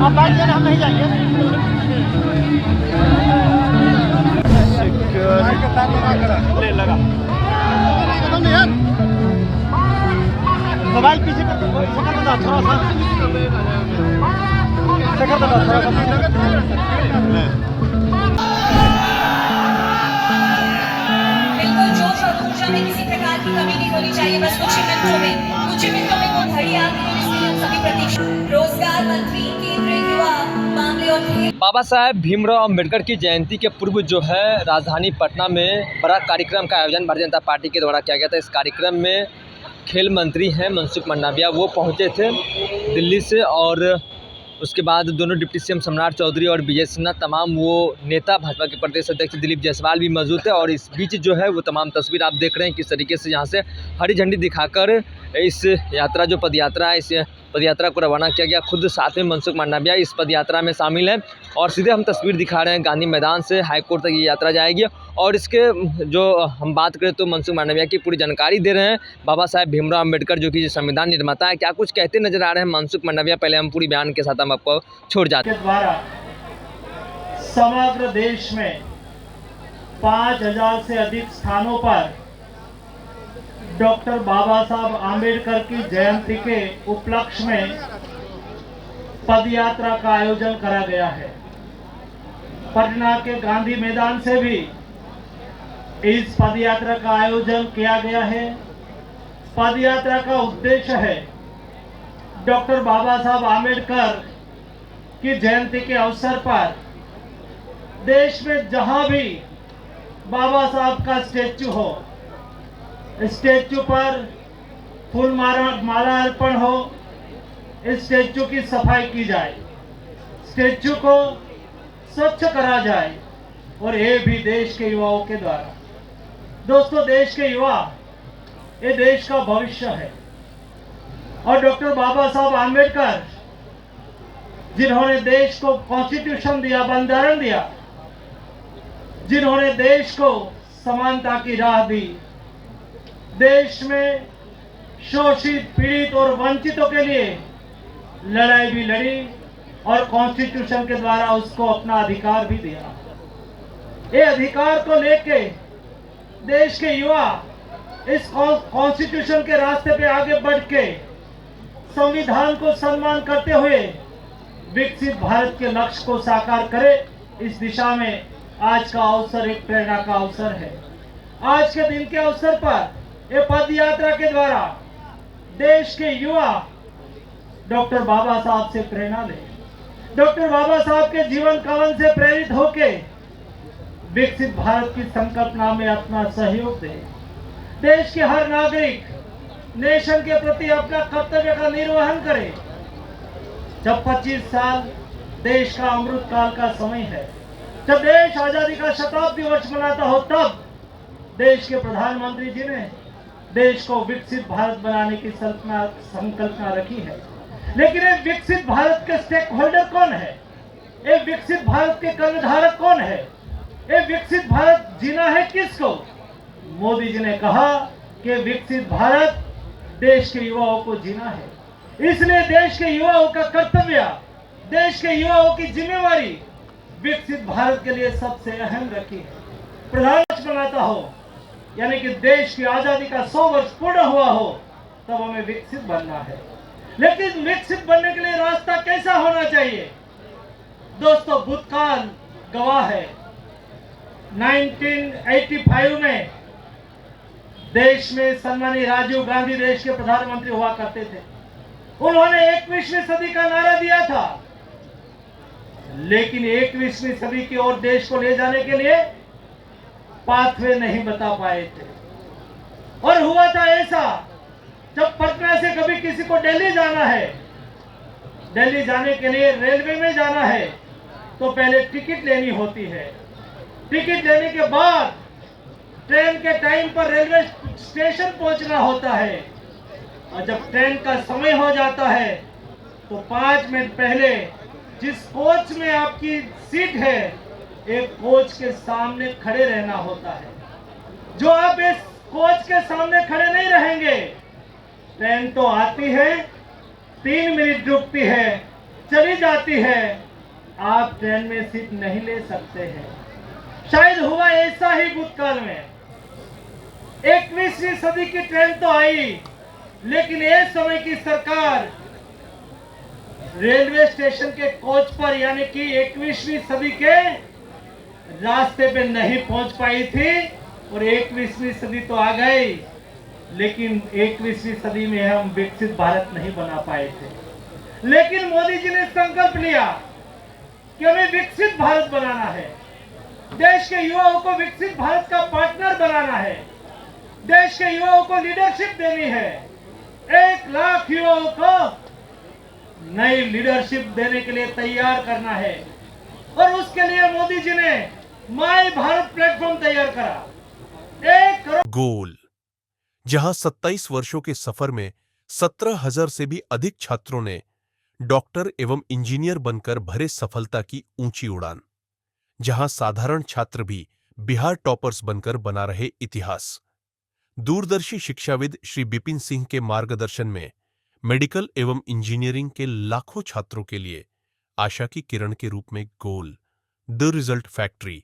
आप बाइक लेना हम नहीं जाएंगे। ले लगा मोबाइल पीछे कर दो, थोड़ा सा बिल्कुल जोश और ऊर्जा में किसी प्रकार की कमी नहीं होनी चाहिए। बस कुछ ही मिनटों में वो घड़ी आ गई जिसकी हम सभी प्रतीक्षा। रोजगार मंत्री, केंद्रीय युवा मामले और बाबा साहेब भीमराव अम्बेडकर की जयंती के पूर्व जो है राजधानी पटना में बड़ा कार्यक्रम का आयोजन भारतीय जनता पार्टी के द्वारा किया गया था। इस कार्यक्रम में खेल मंत्री हैं मनसुख मंडाविया, वो पहुंचे थे दिल्ली से, और उसके बाद दोनों डिप्टी सीएम सम्राट चौधरी और विजय सिन्हा, तमाम वो नेता भाजपा के प्रदेश अध्यक्ष दिलीप जायसवाल भी मौजूद थे। और इस बीच जो है वो तमाम तस्वीर आप देख रहे हैं किस तरीके से यहाँ से हरी झंडी दिखाकर इस यात्रा, जो पदयात्रा है, इस पदयात्रा को रवाना किया गया। खुद साथ में मनसुख मंडाविया इस पदयात्रा में शामिल हैं और सीधे हम तस्वीर दिखा रहे हैं गांधी मैदान से हाईकोर्ट तक ये यात्रा जाएगी। और इसके जो हम बात करें तो मनसुख मंडाविया की पूरी जानकारी दे रहे हैं बाबा साहेब भीमराव अम्बेडकर, जो कि संविधान निर्माता है। क्या कुछ कहते नजर आ रहे हैं मनसुख मंडाविया, पहले हम पूरी बयान के साथ हम आपको छोड़ जाते हैं। द्वारा समग्र देश में 5000 से अधिक स्थानों पर डॉक्टर बाबा साहब आम्बेडकर की जयंती के उपलक्ष्य में पदयात्रा का आयोजन करा गया है। पटना के गांधी मैदान से भी इस पदयात्रा का आयोजन किया गया है। पदयात्रा का उद्देश्य है डॉक्टर बाबा साहब आम्बेडकर की जयंती के अवसर पर देश में जहां भी बाबा साहब का स्टैच्यू हो, स्टैच्यू पर फूल माला अर्पण हो, स्टैच्यू की सफाई की जाए, स्टैच्यू को स्वच्छ करा जाए, और ये भी देश के युवाओं के द्वारा। दोस्तों, देश के युवा ये देश का भविष्य है, और डॉक्टर बाबा साहब आम्बेडकर जिन्होंने देश को कॉन्स्टिट्यूशन दिया, बंधारण दिया, जिन्होंने देश को समानता की राह दी, देश में शोषित, पीड़ित और वंचितों के लिए लड़ाई भी लड़ी और कॉन्स्टिट्यूशन के द्वारा उसको अपना अधिकार भी दिया। ये अधिकार को लेके देश के युवा इस कॉन्स्टिट्यूशन के रास्ते पे आगे बढ़ के संविधान को सम्मान करते हुए विकसित भारत के लक्ष्य को साकार करे। इस दिशा में आज का अवसर एक प्रेरणा का अवसर है। आज के दिन के अवसर पर ये पद यात्रा के द्वारा देश के युवा डॉक्टर बाबा साहब से प्रेरणा ले, डॉक्टर बाबा साहब के जीवन कवन से प्रेरित होके विकसित भारत की संकल्पना में अपना सहयोग दे। देश के हर नागरिक नेशन के प्रति अपना कर्तव्य का निर्वहन करे। जब 25 साल देश का अमृत काल का समय है, जब देश आजादी का शताब्दी वर्ष मनाता हो, तब देश के प्रधानमंत्री जी ने देश को विकसित भारत बनाने की संकल्पना रखी है। लेकिन एक विकसित भारत के स्टेक होल्डर कौन है? एक विकसित भारत के कर्णधारक कौन है? एक विकसित भारत जीना है किसको? मोदी जी ने कहा कि विकसित भारत देश के युवाओं को जीना है। इसलिए देश के युवाओं का कर्तव्य, देश के युवाओं की जिम्मेवारी विकसित भारत के लिए सबसे अहम रखी है। प्रधानमंत्री बनाता हो, यानी कि देश की आजादी का 100 वर्ष पूर्ण हुआ हो, तब हमें विकसित बनना है। लेकिन विकसित बनने के लिए रास्ता कैसा होना चाहिए? दोस्तों, भूतकाल गवाह है। 1985 में देश में सम्मानीय राजीव गांधी देश के प्रधानमंत्री हुआ करते थे। उन्होंने 21वीं सदी का नारा दिया था, लेकिन 21वीं सदी की ओर देश को ले जाने के लिए पाथवे नहीं बता पाए थे। और हुआ था ऐसा, जब पटना से कभी किसी को दिल्ली जाना है, दिल्ली जाने के लिए रेलवे में जाना है, तो पहले टिकट लेनी होती है। टिकट लेने के बाद ट्रेन के टाइम पर रेलवे स्टेशन पहुंचना होता है, और जब ट्रेन का समय हो जाता है तो 5 मिनट पहले जिस कोच में आपकी सीट है, एक कोच के सामने खड़े रहना होता है। जो आप इस कोच के सामने खड़े नहीं रहेंगे, ट्रेन तो आती है, 3 मिनट रुकती है, चली जाती है, आप ट्रेन में सीट नहीं ले सकते हैं। शायद हुआ ऐसा ही भूतकाल में। 21वीं सदी की ट्रेन तो आई, लेकिन इस समय की सरकार रेलवे स्टेशन के कोच पर यानी कि 21वीं सदी के रास्ते पे नहीं पहुंच पाई थी। और 21वीं सदी तो आ गई, लेकिन 21वीं सदी में हम विकसित भारत नहीं बना पाए थे। लेकिन मोदी जी ने संकल्प लिया कि हमें विकसित भारत बनाना है, देश के युवाओं को विकसित भारत का पार्टनर बनाना है, देश के युवाओं को लीडरशिप देनी है, 1 लाख युवाओं को नई लीडरशिप देने के लिए तैयार करना है। और उसके लिए मोदी जी ने माय भारत प्लेटफॉर्म तैयार करा। 1 करोड़ गोल, जहां 27 वर्षों के सफर में 17,000 से भी अधिक छात्रों ने डॉक्टर एवं इंजीनियर बनकर भरे सफलता की ऊंची उड़ान, जहां साधारण छात्र भी बिहार टॉपर्स बनकर बना रहे इतिहास। दूरदर्शी शिक्षाविद श्री बिपिन सिंह के मार्गदर्शन में मेडिकल एवं इंजीनियरिंग के लाखों छात्रों के लिए आशा की किरण के रूप में गोल, द रिजल्ट फैक्ट्री।